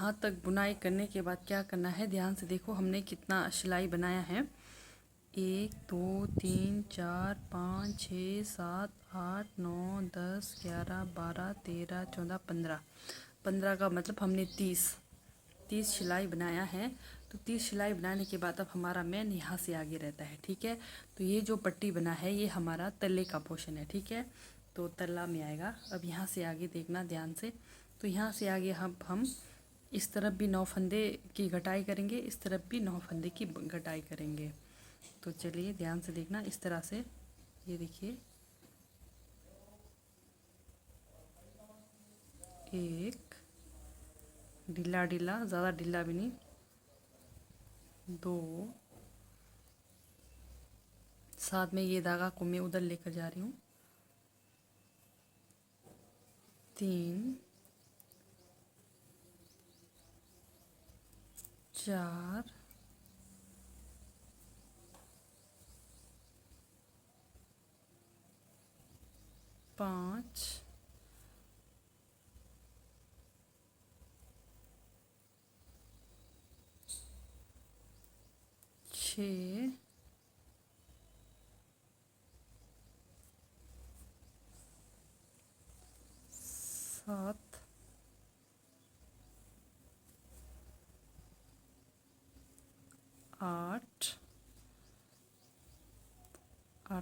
यहाँ तक बुनाई करने के बाद क्या करना है, ध्यान से देखो हमने कितना सिलाई बनाया है। 1 2 3 4 5 6 7 8 9 10 11 12 13 14 15। 15 का मतलब हमने 30 सिलाई बनाया है। तो 30 सिलाई बनाने के बाद अब हमारा मेन यहाँ से आगे रहता है, ठीक है। तो ये जो पट्टी बना है ये हमारा तले का पोर्शन है, ठीक है। तो तला में आएगा। अब यहाँ से आगे देखना ध्यान से। तो यहाँ से आगे हम इस तरफ भी 9 फंदे की घटाई करेंगे, इस तरफ भी 9 फंदे की घटाई करेंगे। तो चलिए ध्यान से देखना, इस तरह से ये देखिए, 1 ढीला ढीला, ज़्यादा ढीला भी नहीं, 2, साथ में ये धागा को मैं उधर लेकर जा रही हूँ, 3 4 5 6 7 8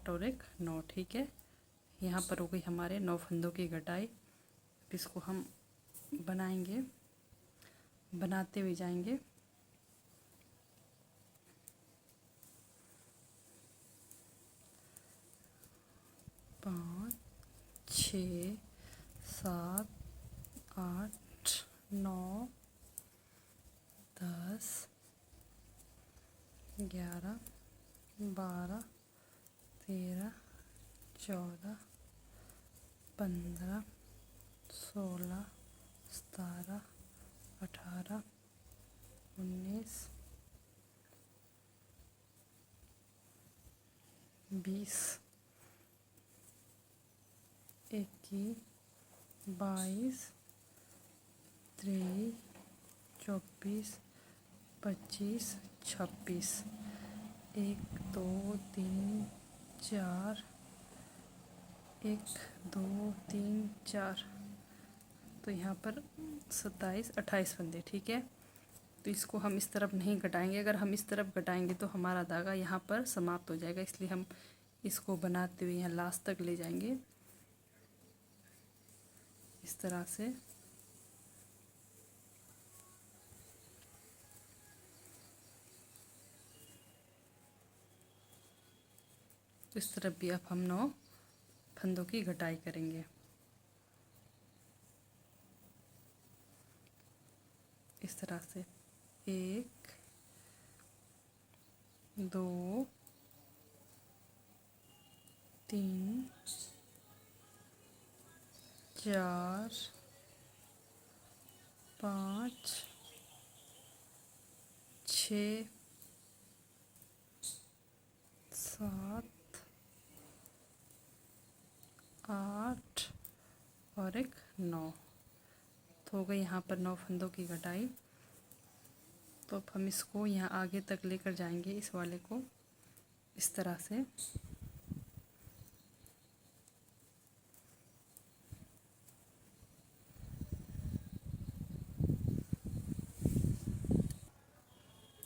और 1 9, ठीक है। यहाँ पर हो गई हमारे 9 फंदों की घटाई। इसको हम बनाएंगे, बनाते हुए जाएंगे। पाँच 6 7 8 9 10 11 12 13 14 15 16 17 18 19 20 21 22 23 24 25 26, 1 2 3 4, 1 2 3 4। तो यहाँ पर 27 28 फंदे, ठीक है। तो इसको हम इस तरफ नहीं घटाएंगे, अगर हम इस तरफ घटाएंगे तो हमारा धागा यहाँ पर समाप्त हो जाएगा, इसलिए हम इसको बनाते हुए यहाँ लास्ट तक ले जाएंगे, इस तरह से। इस तरफ भी अब हम 9 फंदों की घटाई करेंगे, इस तरह से। 1 2 3 4 5 6 7 8 और 1 9। तो हो गई यहाँ पर 9 फंदों की घटाई। तो अब हम इसको यहाँ आगे तक लेकर जाएंगे, इस वाले को इस तरह से।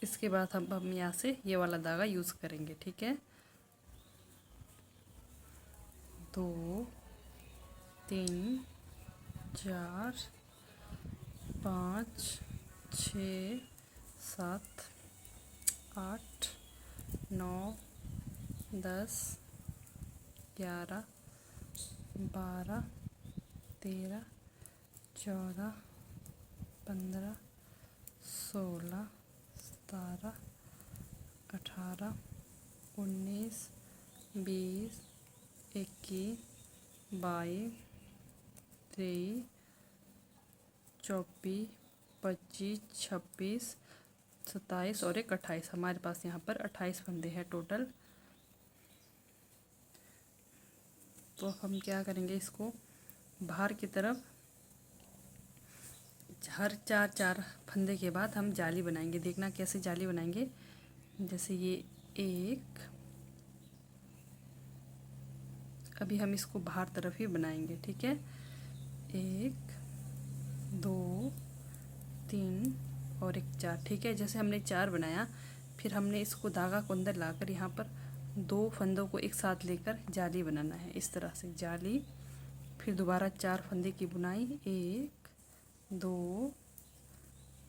इसके बाद हम यहाँ से ये वाला धागा यूज़ करेंगे, ठीक है। 2 3 4 5 6 7 8 9 10 11 12 13 14 15 16 17 18 19 20 21 22 23 24 25 26 27 और 1 28। हमारे पास यहाँ पर 28 फंदे हैं टोटल। तो हम क्या करेंगे, इसको बाहर की तरफ हर चार चार फंदे के बाद हम जाली बनाएंगे। देखना कैसे जाली बनाएंगे। जैसे ये एक, अभी हम इसको बाहर तरफ ही बनाएंगे, ठीक है। एक, दो, तीन और एक, चार, ठीक है। जैसे हमने चार बनाया, फिर हमने इसको धागा को अंदर लाकर यहाँ पर दो फंदों को एक साथ लेकर जाली बनाना है। इस तरह से जाली, फिर दोबारा चार फंदे की बुनाई, एक, दो,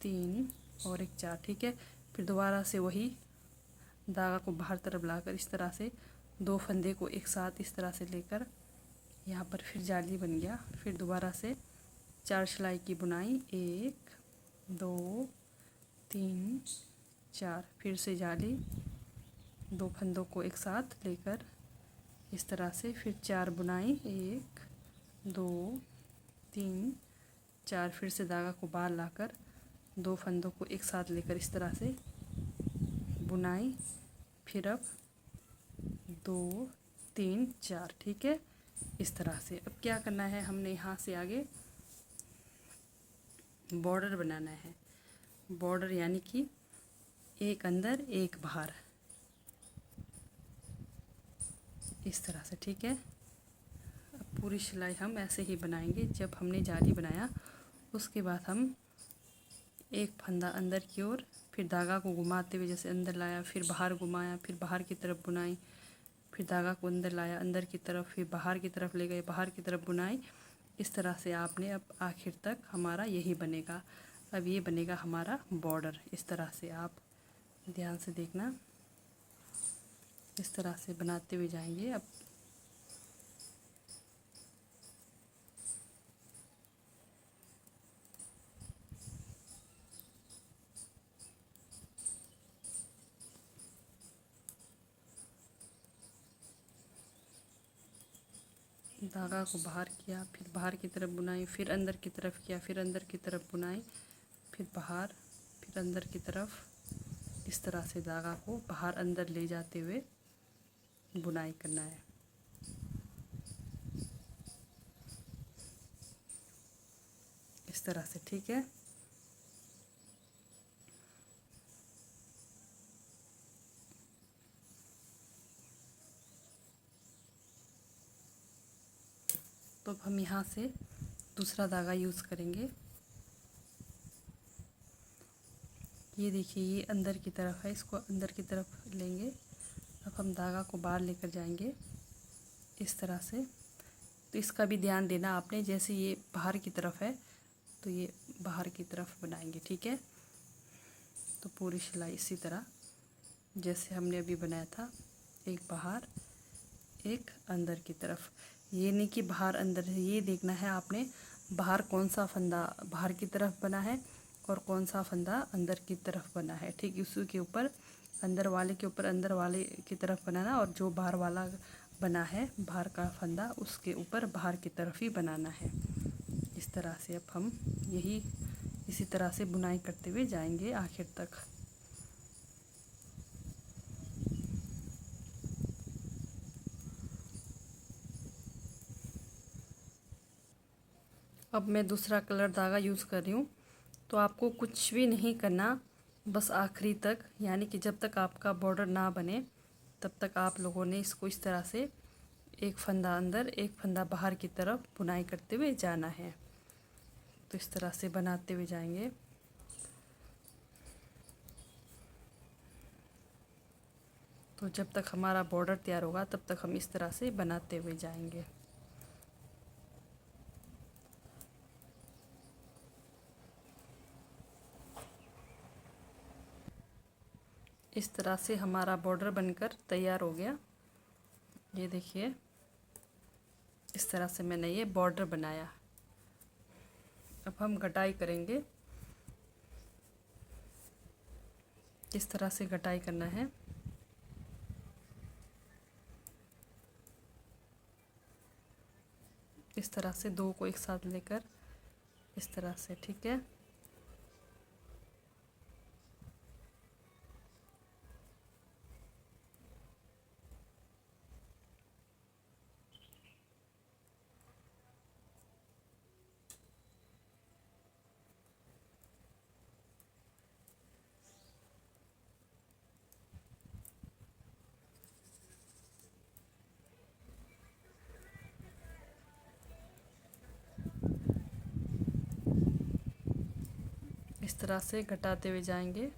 तीन और एक, चार, ठीक है। फिर दोबारा से वही धागा को बाहर तरफ लाकर इस तरह से दो फंदे को एक साथ इस तरह से लेकर यहाँ पर फिर जाली बन गया। फिर दोबारा से चार सिलाई की बुनाई, एक, दो, तीन, चार, फिर से जाली, दो फंदों को एक साथ लेकर इस तरह से फिर चार बुनाई, एक, दो, तीन, चार, फिर से धागा को बाहर लाकर दो फंदों को एक साथ लेकर इस तरह से बुनाई, फिर अब दो, तीन, चार, ठीक है। इस तरह से अब क्या करना है, हमने यहाँ से आगे बॉर्डर बनाना है। बॉर्डर यानी कि एक अंदर एक बाहर, इस तरह से, ठीक है। अब पूरी सिलाई हम ऐसे ही बनाएंगे। जब हमने जाली बनाया उसके बाद हम एक फंदा अंदर की ओर, फिर धागा को घुमाते हुए जैसे अंदर लाया, फिर बाहर घुमाया, फिर बाहर की तरफ बुनाई, फिर धागा को अंदर लाया अंदर की तरफ, फिर बाहर की तरफ ले गए, बाहर की तरफ बुनाई। इस तरह से आपने अब आखिर तक हमारा यही बनेगा। अब ये बनेगा हमारा बॉर्डर। इस तरह से आप ध्यान से देखना, इस तरह से बनाते हुए जाएंगे। अब धागा को बाहर किया, फिर बाहर की तरफ बुनाई, फिर अंदर की तरफ किया, फिर अंदर की तरफ बुनाई, फिर बाहर, फिर अंदर की तरफ। इस तरह से धागा को बाहर अंदर ले जाते हुए बुनाई करना है। इस तरह से, ठीक है। तो अब हम यहाँ से दूसरा धागा यूज़ करेंगे। ये देखिए, ये अंदर की तरफ है, इसको अंदर की तरफ लेंगे। अब हम धागा को बाहर लेकर जाएंगे इस तरह से। तो इसका भी ध्यान देना आपने, जैसे ये बाहर की तरफ है तो ये बाहर की तरफ बनाएंगे, ठीक है। तो पूरी सिलाई इसी तरह जैसे हमने अभी बनाया था, एक बाहर एक अंदर की तरफ। ये नहीं कि बाहर अंदर है, ये देखना है आपने बाहर कौन सा फंदा बाहर की तरफ बना है और कौन सा फंदा अंदर की तरफ बना है, ठीक। उसी के ऊपर अंदर वाले के ऊपर अंदर वाले की तरफ बनाना, और जो बाहर वाला बना है बाहर का फंदा उसके ऊपर बाहर की तरफ ही बनाना है। इस तरह से अब हम यही इसी तरह से बुनाई करते हुए जाएंगे आखिर तक। अब मैं दूसरा कलर धागा यूज़ कर रही हूँ। तो आपको कुछ भी नहीं करना, बस आखिरी तक, यानी कि जब तक आपका बॉर्डर ना बने तब तक आप लोगों ने इसको इस तरह से एक फंदा अंदर एक फंदा बाहर की तरफ बुनाई करते हुए जाना है। तो इस तरह से बनाते हुए जाएंगे। तो जब तक हमारा बॉर्डर तैयार होगा तब तक हम इस तरह से बनाते हुए जाएंगे। इस तरह से हमारा बॉर्डर बनकर तैयार हो गया। ये देखिए, इस तरह से मैंने ये बॉर्डर बनाया। अब हम कटाई करेंगे। इस तरह से कटाई करना है। इस तरह से दो को एक साथ लेकर इस तरह से, ठीक है। इस तरह से घटाते हुए जाएंगे।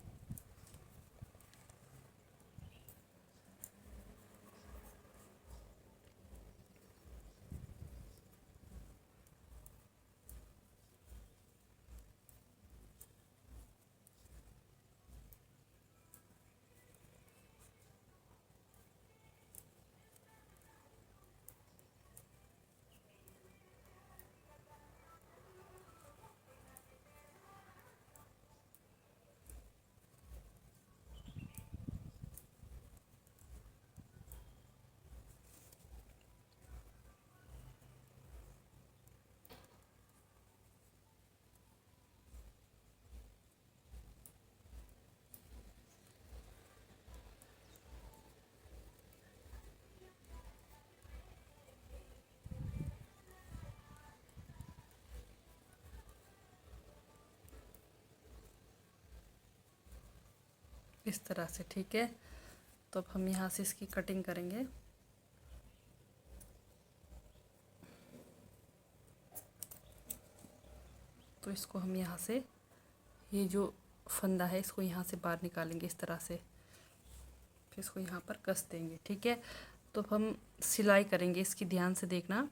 इस तरह से, ठीक है। तो अब हम यहाँ से इसकी कटिंग करेंगे। तो इसको हम यहाँ से, ये जो फंदा है इसको यहाँ से बाहर निकालेंगे इस तरह से, फिर इसको यहाँ पर कस देंगे, ठीक है। तो हम सिलाई करेंगे इसकी, ध्यान से देखना।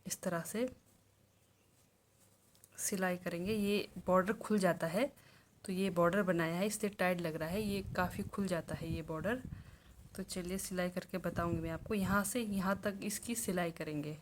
इस तरह से सिलाई करेंगे। ये बॉर्डर खुल जाता है, तो ये बॉर्डर बनाया है इसलिए टाइट लग रहा है, ये काफ़ी खुल जाता है ये बॉर्डर। तो चलिए सिलाई करके बताऊंगी मैं आपको। यहाँ से यहाँ तक इसकी सिलाई करेंगे।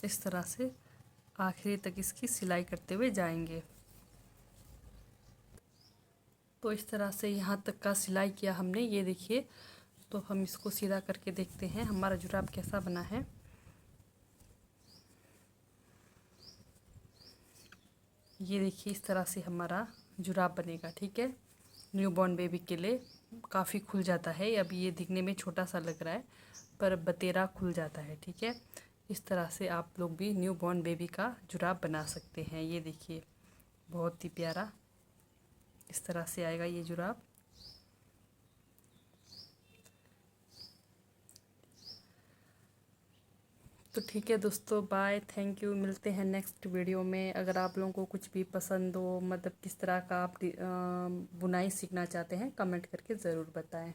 इस तरह से आखिरी तक इसकी सिलाई करते हुए जाएंगे। तो इस तरह से यहाँ तक का सिलाई किया हमने, ये देखिए। तो हम इसको सीधा करके देखते हैं हमारा जुराब कैसा बना है। ये देखिए इस तरह से हमारा जुराब बनेगा, ठीक है। न्यूबॉर्न बेबी के लिए काफ़ी खुल जाता है। अब ये दिखने में छोटा सा लग रहा है पर बतेरा खुल जाता है, ठीक है। इस तरह से आप लोग भी न्यूबॉर्न बेबी का जुराब बना सकते हैं। ये देखिए बहुत ही प्यारा इस तरह से आएगा ये जुराब। तो ठीक है दोस्तों, बाय, थैंक यू। मिलते हैं नेक्स्ट वीडियो में। अगर आप लोगों को कुछ भी पसंद हो, मतलब किस तरह का आप बुनाई सीखना चाहते हैं, कमेंट करके ज़रूर बताएं।